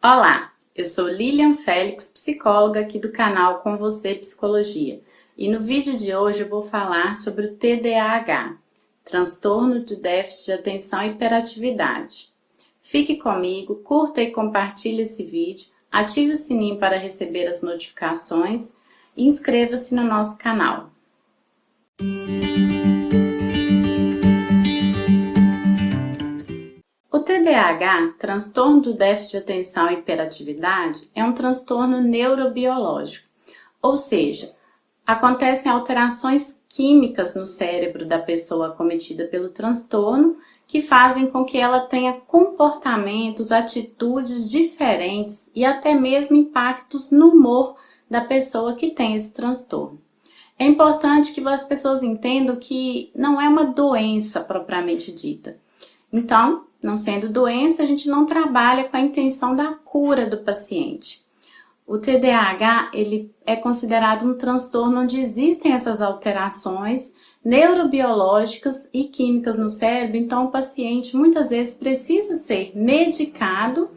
Olá, eu sou Lilian Félix, psicóloga aqui do canal Com Você Psicologia. E no vídeo de hoje eu vou falar sobre o TDAH, transtorno de déficit de atenção e hiperatividade. Fique comigo, curta e compartilhe esse vídeo, ative o sininho para receber as notificações e inscreva-se no nosso canal. O TDAH, transtorno do déficit de atenção e hiperatividade, é um transtorno neurobiológico, ou seja, acontecem alterações químicas no cérebro da pessoa acometida pelo transtorno que fazem com que ela tenha comportamentos, atitudes diferentes e até mesmo impactos no humor da pessoa que tem esse transtorno. É importante que as pessoas entendam que não é uma doença propriamente dita. Então, não sendo doença, a gente não trabalha com a intenção da cura do paciente. O TDAH, ele é considerado um transtorno onde existem essas alterações neurobiológicas e químicas no cérebro, então o paciente muitas vezes precisa ser medicado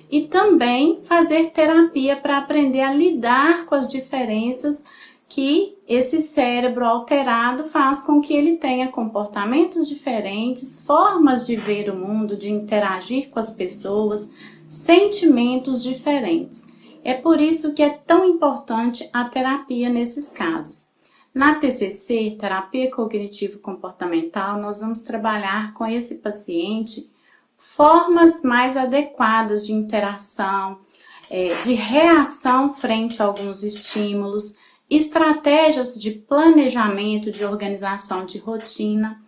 e também fazer terapia para aprender a lidar com as diferenças que esse cérebro alterado faz com que ele tenha comportamentos diferentes, formas de ver o mundo, de interagir com as pessoas, sentimentos diferentes. É por isso que é tão importante a terapia nesses casos. Na TCC, Terapia Cognitivo-Comportamental, nós vamos trabalhar com esse paciente formas mais adequadas de interação, de reação frente a alguns estímulos, estratégias de planejamento, de organização de rotina,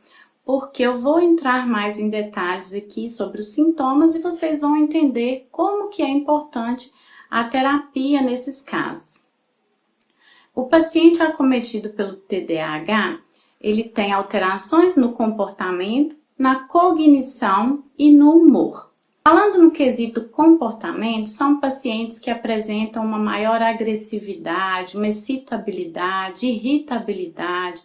porque eu vou entrar mais em detalhes aqui sobre os sintomas e vocês vão entender como que é importante a terapia nesses casos. O paciente acometido pelo TDAH, ele tem alterações no comportamento, na cognição e no humor. Falando no quesito comportamento, são pacientes que apresentam uma maior agressividade, uma excitabilidade, irritabilidade,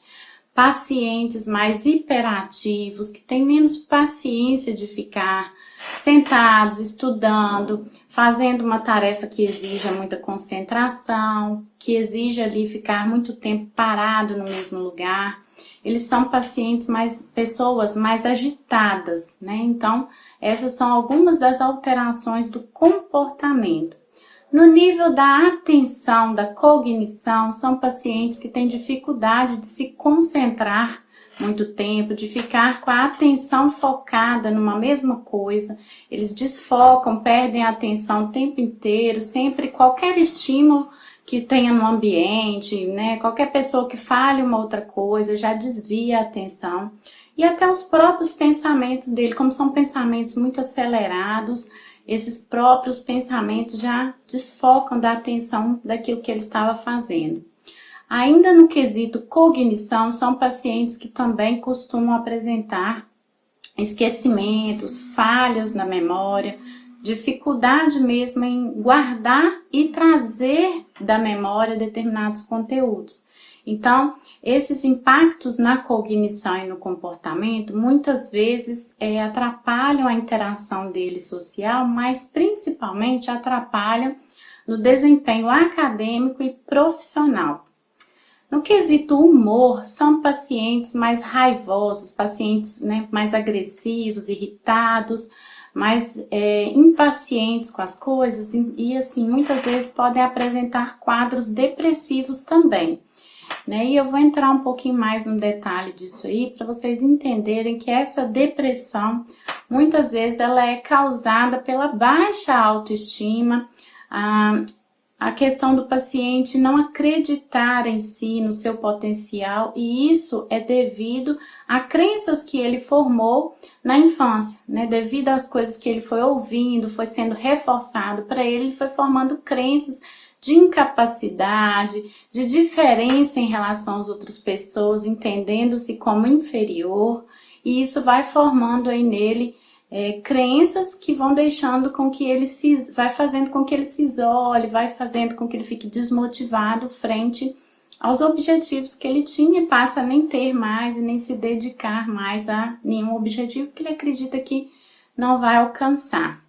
pacientes mais hiperativos, que têm menos paciência de ficar sentados, estudando, fazendo uma tarefa que exija muita concentração, que exige ali ficar muito tempo parado no mesmo lugar. Eles são pessoas mais agitadas, né? Então, essas são algumas das alterações do comportamento. No nível da atenção, da cognição, são pacientes que têm dificuldade de se concentrar muito tempo, de ficar com a atenção focada numa mesma coisa. Eles desfocam, perdem a atenção o tempo inteiro, sempre qualquer estímulo que tenha no ambiente, né? Qualquer pessoa que fale uma outra coisa já desvia a atenção. E até os próprios pensamentos dele, como são pensamentos muito acelerados, esses próprios pensamentos já desfocam da atenção daquilo que ele estava fazendo. Ainda no quesito cognição, são pacientes que também costumam apresentar esquecimentos, falhas na memória, dificuldade mesmo em guardar e trazer da memória determinados conteúdos. Então, esses impactos na cognição e no comportamento muitas vezes atrapalham a interação dele social, mas principalmente atrapalham no desempenho acadêmico e profissional. No quesito humor, são pacientes mais raivosos, pacientes, né, mais agressivos, irritados, mais impacientes com as coisas e assim, muitas vezes podem apresentar quadros depressivos também. Né? E eu vou entrar um pouquinho mais no detalhe disso aí para vocês entenderem que essa depressão muitas vezes ela é causada pela baixa autoestima, a questão do paciente não acreditar em si, no seu potencial, e isso é devido a crenças que ele formou na infância, né? Devido às coisas que ele foi ouvindo, foi sendo reforçado para ele foi formando crenças de incapacidade, de diferença em relação às outras pessoas, entendendo-se como inferior, e isso vai formando aí nele crenças que vão deixando com que ele vai fazendo com que ele se isole, vai fazendo com que ele fique desmotivado frente aos objetivos que ele tinha e passa a nem ter mais e nem se dedicar mais a nenhum objetivo que ele acredita que não vai alcançar.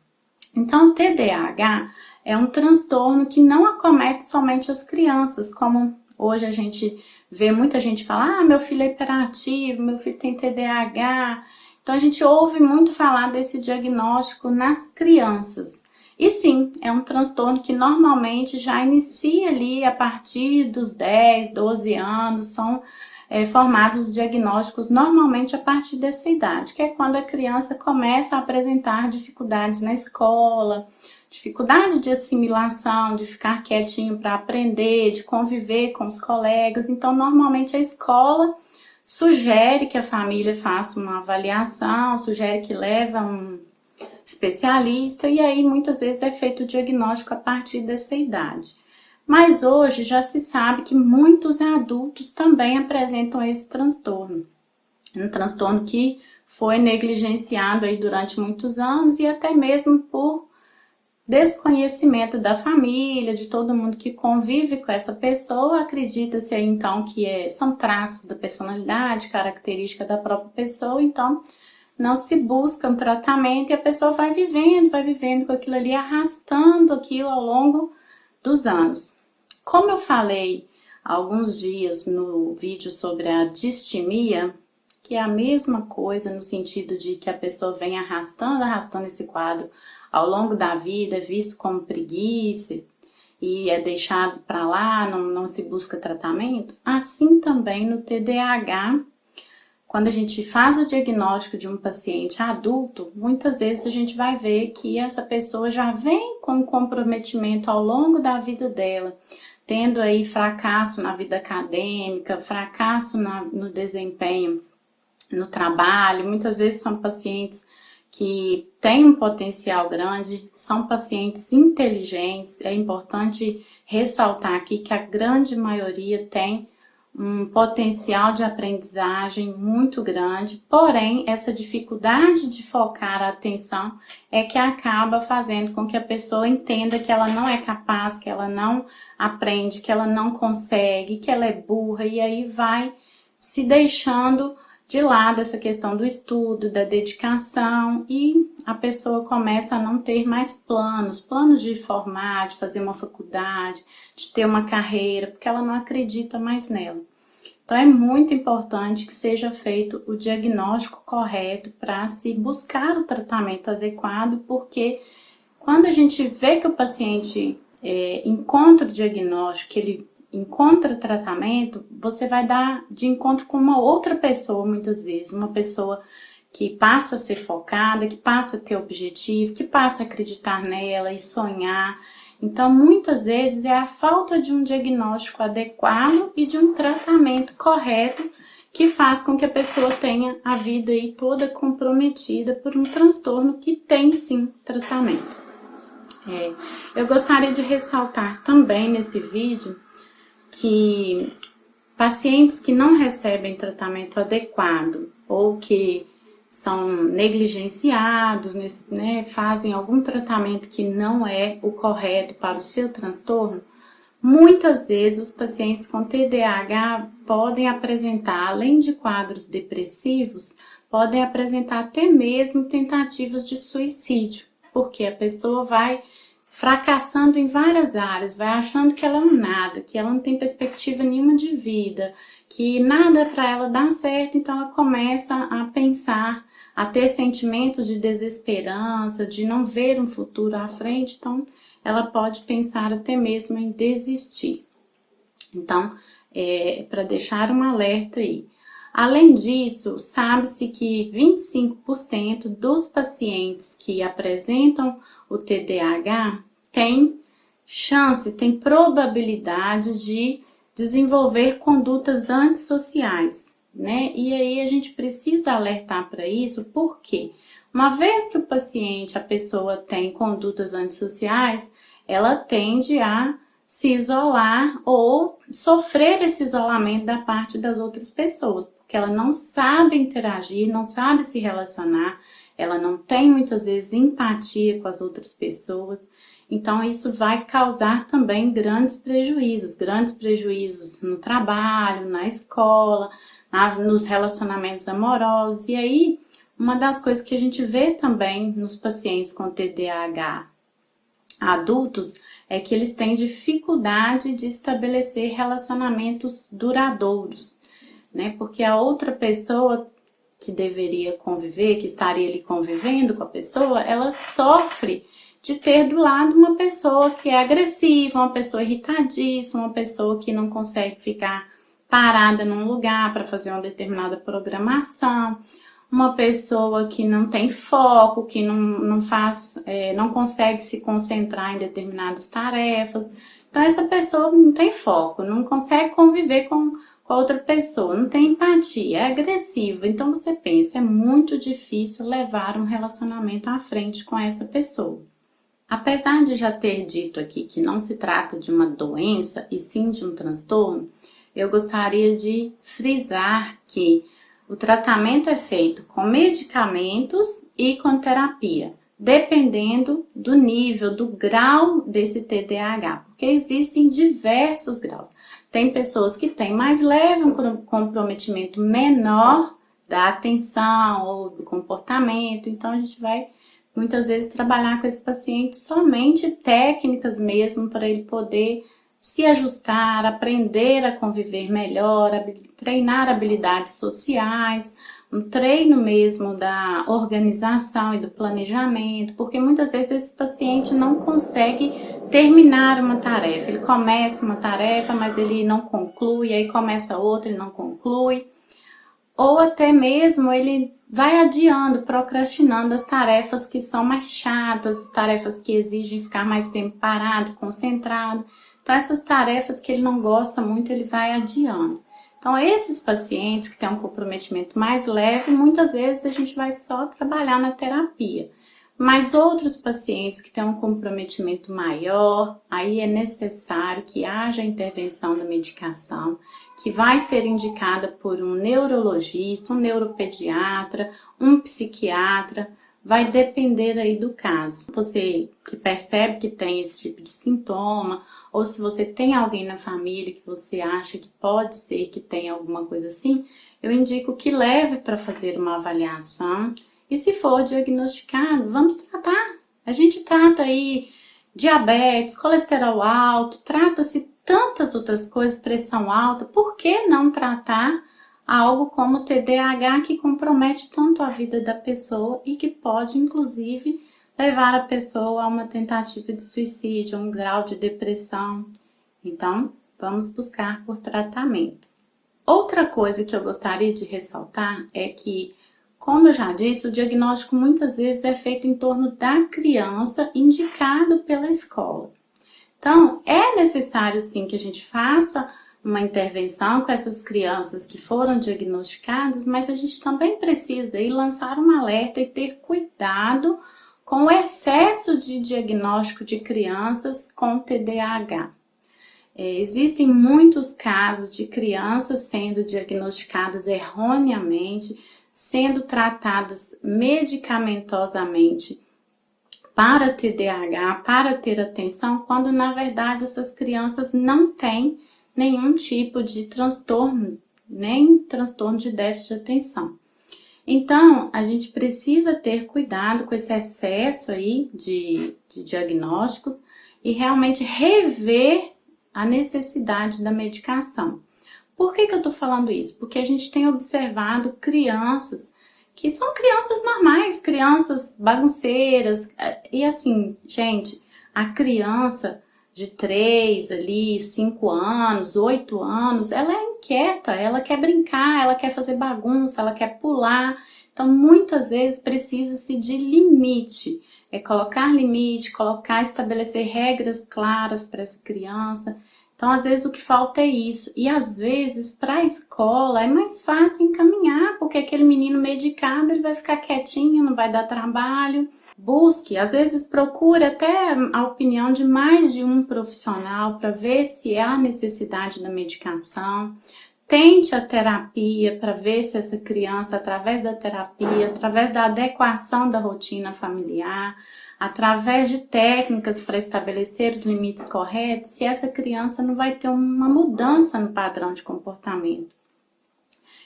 Então, o TDAH é um transtorno que não acomete somente as crianças, como hoje a gente vê muita gente falar, meu filho é hiperativo, meu filho tem TDAH. Então, a gente ouve muito falar desse diagnóstico nas crianças. E sim, é um transtorno que normalmente já inicia ali a partir dos 10, 12 anos, são formados os diagnósticos normalmente a partir dessa idade, que é quando a criança começa a apresentar dificuldades na escola, dificuldade de assimilação, de ficar quietinho para aprender, de conviver com os colegas. Então, normalmente a escola sugere que a família faça uma avaliação, sugere que leve a um especialista, e aí muitas vezes é feito o diagnóstico a partir dessa idade. Mas hoje já se sabe que muitos adultos também apresentam esse transtorno. Um transtorno que foi negligenciado aí durante muitos anos e até mesmo por desconhecimento da família, de todo mundo que convive com essa pessoa. Acredita-se aí então que são traços da personalidade, característica da própria pessoa, então não se busca um tratamento e a pessoa vai vivendo com aquilo ali, arrastando aquilo ao longo dos anos. Como eu falei há alguns dias no vídeo sobre a distimia, que é a mesma coisa no sentido de que a pessoa vem arrastando esse quadro ao longo da vida, é visto como preguiça e é deixado para lá, não se busca tratamento, assim também no TDAH. Quando a gente faz o diagnóstico de um paciente adulto, muitas vezes a gente vai ver que essa pessoa já vem com comprometimento ao longo da vida dela, tendo aí fracasso na vida acadêmica, fracasso no desempenho no trabalho. Muitas vezes são pacientes que têm um potencial grande, são pacientes inteligentes. É importante ressaltar aqui que a grande maioria tem um potencial de aprendizagem muito grande, porém essa dificuldade de focar a atenção é que acaba fazendo com que a pessoa entenda que ela não é capaz, que ela não aprende, que ela não consegue, que ela é burra, e aí vai se deixando de lado essa questão do estudo, da dedicação, e a pessoa começa a não ter mais planos de formar, de fazer uma faculdade, de ter uma carreira, porque ela não acredita mais nela. Então é muito importante que seja feito o diagnóstico correto para se buscar o tratamento adequado, porque quando a gente vê que o paciente encontra o diagnóstico, que ele encontra tratamento, você vai dar de encontro com uma outra pessoa, muitas vezes, uma pessoa que passa a ser focada, que passa a ter objetivo, que passa a acreditar nela e sonhar. Então, muitas vezes é a falta de um diagnóstico adequado e de um tratamento correto que faz com que a pessoa tenha a vida aí toda comprometida por um transtorno que tem sim tratamento. Eu gostaria de ressaltar também nesse vídeo que pacientes que não recebem tratamento adequado ou que são negligenciados, fazem algum tratamento que não é o correto para o seu transtorno, muitas vezes os pacientes com TDAH podem apresentar, além de quadros depressivos, podem apresentar até mesmo tentativas de suicídio, porque a pessoa vai fracassando em várias áreas, vai achando que ela é um nada, que ela não tem perspectiva nenhuma de vida, que nada para ela dá certo, então ela começa a pensar, a ter sentimentos de desesperança, de não ver um futuro à frente, então ela pode pensar até mesmo em desistir. Então, para deixar um alerta aí. Além disso, sabe-se que 25% dos pacientes que apresentam o TDAH têm chances, têm probabilidades de desenvolver condutas antissociais, né? E aí a gente precisa alertar para isso, porque uma vez que o paciente, a pessoa tem condutas antissociais, ela tende a se isolar ou sofrer esse isolamento da parte das outras pessoas, porque ela não sabe interagir, não sabe se relacionar, ela não tem muitas vezes empatia com as outras pessoas. Então isso vai causar também grandes prejuízos no trabalho, na escola, nos relacionamentos amorosos. E aí uma das coisas que a gente vê também nos pacientes com TDAH adultos é que eles têm dificuldade de estabelecer relacionamentos duradouros, né? Porque a outra pessoa que deveria conviver, que estaria ali convivendo com a pessoa, ela sofre de ter do lado uma pessoa que é agressiva, uma pessoa irritadiça, uma pessoa que não consegue ficar parada num lugar para fazer uma determinada programação, uma pessoa que não tem foco, que não consegue se concentrar em determinadas tarefas. Então essa pessoa não tem foco, não consegue conviver com a outra pessoa, não tem empatia, é agressiva. Então você pensa, é muito difícil levar um relacionamento à frente com essa pessoa. Apesar de já ter dito aqui que não se trata de uma doença e sim de um transtorno, eu gostaria de frisar que o tratamento é feito com medicamentos e com terapia, dependendo do nível, do grau desse TDAH, porque existem diversos graus. Tem pessoas que têm mais leve, um comprometimento menor da atenção ou do comportamento, então a gente vai muitas vezes trabalhar com esse paciente somente técnicas mesmo para ele poder se ajustar, aprender a conviver melhor, treinar habilidades sociais, um treino mesmo da organização e do planejamento, porque muitas vezes esse paciente não consegue terminar uma tarefa. Ele começa uma tarefa, mas ele não conclui, aí começa outra e não conclui. Ou até mesmo ele vai adiando, procrastinando as tarefas que são mais chatas, tarefas que exigem ficar mais tempo parado, concentrado. Então essas tarefas que ele não gosta muito, ele vai adiando. Então esses pacientes que têm um comprometimento mais leve, muitas vezes a gente vai só trabalhar na terapia. Mas outros pacientes que têm um comprometimento maior, aí é necessário que haja intervenção da medicação, que vai ser indicada por um neurologista, um neuropediatra, um psiquiatra, vai depender aí do caso. Você que percebe que tem esse tipo de sintoma, ou se você tem alguém na família que você acha que pode ser que tenha alguma coisa assim, eu indico que leve para fazer uma avaliação. E se for diagnosticado, vamos tratar. A gente trata aí diabetes, colesterol alto, trata-se tantas outras coisas, pressão alta. Por que não tratar algo como o TDAH que compromete tanto a vida da pessoa e que pode, inclusive, levar a pessoa a uma tentativa de suicídio, a um grau de depressão? Então, vamos buscar por tratamento. Outra coisa que eu gostaria de ressaltar é que, como eu já disse, o diagnóstico muitas vezes é feito em torno da criança, indicado pela escola. Então, é necessário sim que a gente faça uma intervenção com essas crianças que foram diagnosticadas, mas a gente também precisa aí lançar um alerta e ter cuidado com o excesso de diagnóstico de crianças com TDAH. Existem muitos casos de crianças sendo diagnosticadas erroneamente, sendo tratadas medicamentosamente para TDAH, para ter atenção, quando na verdade essas crianças não têm nenhum tipo de transtorno, nem transtorno de déficit de atenção. Então, a gente precisa ter cuidado com esse excesso aí de diagnósticos e realmente rever a necessidade da medicação. Por que eu tô falando isso? Porque a gente tem observado crianças que são crianças normais, crianças bagunceiras. E assim, gente, a criança de 3 ali, 5 anos, 8 anos, ela é inquieta, ela quer brincar, ela quer fazer bagunça, ela quer pular. Então, muitas vezes precisa-se de limite. É colocar limite, estabelecer regras claras para essa criança. Então, às vezes o que falta é isso. E às vezes, para a escola, é mais fácil encaminhar, porque aquele menino medicado, ele vai ficar quietinho, não vai dar trabalho. Busque, às vezes procure até a opinião de mais de um profissional para ver se há necessidade da medicação. Tente a terapia para ver se essa criança, através da terapia, através da adequação da rotina familiar, através de técnicas para estabelecer os limites corretos, se essa criança não vai ter uma mudança no padrão de comportamento.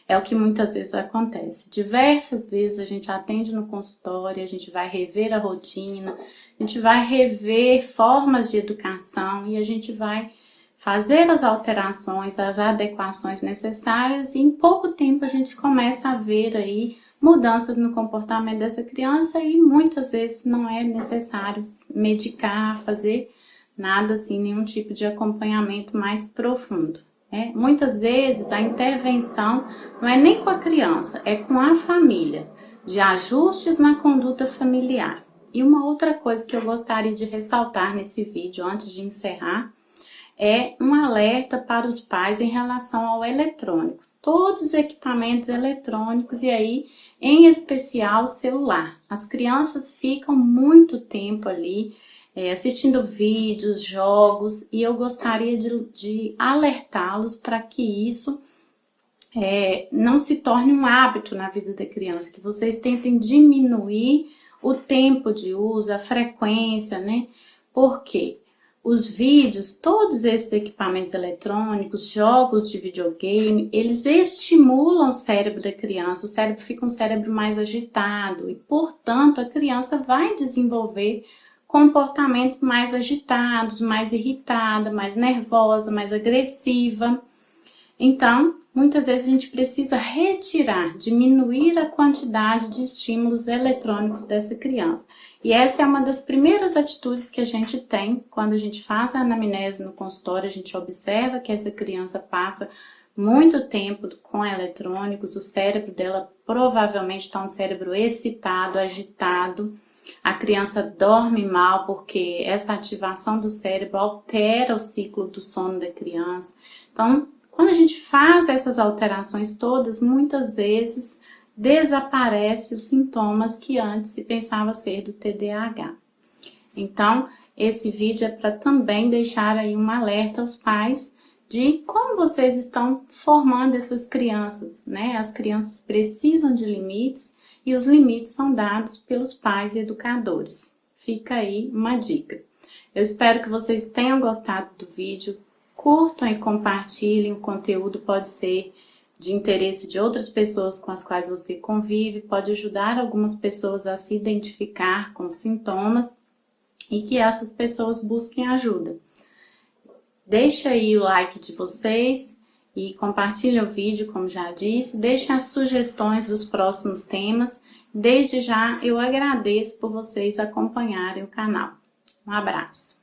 é o que muitas vezes acontece. Diversas vezes a gente atende no consultório, a gente vai rever a rotina, a gente vai rever formas de educação e a gente vai fazer as alterações, as adequações necessárias e em pouco tempo a gente começa a ver aí mudanças no comportamento dessa criança e muitas vezes não é necessário medicar, fazer nada assim, nenhum tipo de acompanhamento mais profundo. Muitas vezes a intervenção não é nem com a criança, é com a família, de ajustes na conduta familiar. E uma outra coisa que eu gostaria de ressaltar nesse vídeo antes de encerrar é um alerta para os pais em relação ao eletrônico. Todos os equipamentos eletrônicos e aí, em especial, o celular. As crianças ficam muito tempo ali assistindo vídeos, jogos, e eu gostaria de alertá-los para que isso não se torne um hábito na vida da criança, que vocês tentem diminuir o tempo de uso, a frequência, né? Porque os vídeos, todos esses equipamentos eletrônicos, jogos de videogame, eles estimulam o cérebro da criança, o cérebro fica um cérebro mais agitado e, portanto, a criança vai desenvolver comportamentos mais agitados, mais irritada, mais nervosa, mais agressiva. Então, muitas vezes a gente precisa retirar, diminuir a quantidade de estímulos eletrônicos dessa criança. E essa é uma das primeiras atitudes que a gente tem quando a gente faz a anamnese no consultório, a gente observa que essa criança passa muito tempo com eletrônicos, o cérebro dela provavelmente está um cérebro excitado, agitado. A criança dorme mal porque essa ativação do cérebro altera o ciclo do sono da criança. Então, quando a gente faz essas alterações todas, muitas vezes desaparece os sintomas que antes se pensava ser do TDAH. Então, esse vídeo é para também deixar aí um alerta aos pais de como vocês estão formando essas crianças, né? As crianças precisam de limites e os limites são dados pelos pais e educadores. Fica aí uma dica. Eu espero que vocês tenham gostado do vídeo. Curtam e compartilhem, o conteúdo pode ser de interesse de outras pessoas com as quais você convive, pode ajudar algumas pessoas a se identificar com sintomas e que essas pessoas busquem ajuda. Deixa aí o like de vocês e compartilhem o vídeo, como já disse, deixem as sugestões dos próximos temas. Desde já eu agradeço por vocês acompanharem o canal. Um abraço!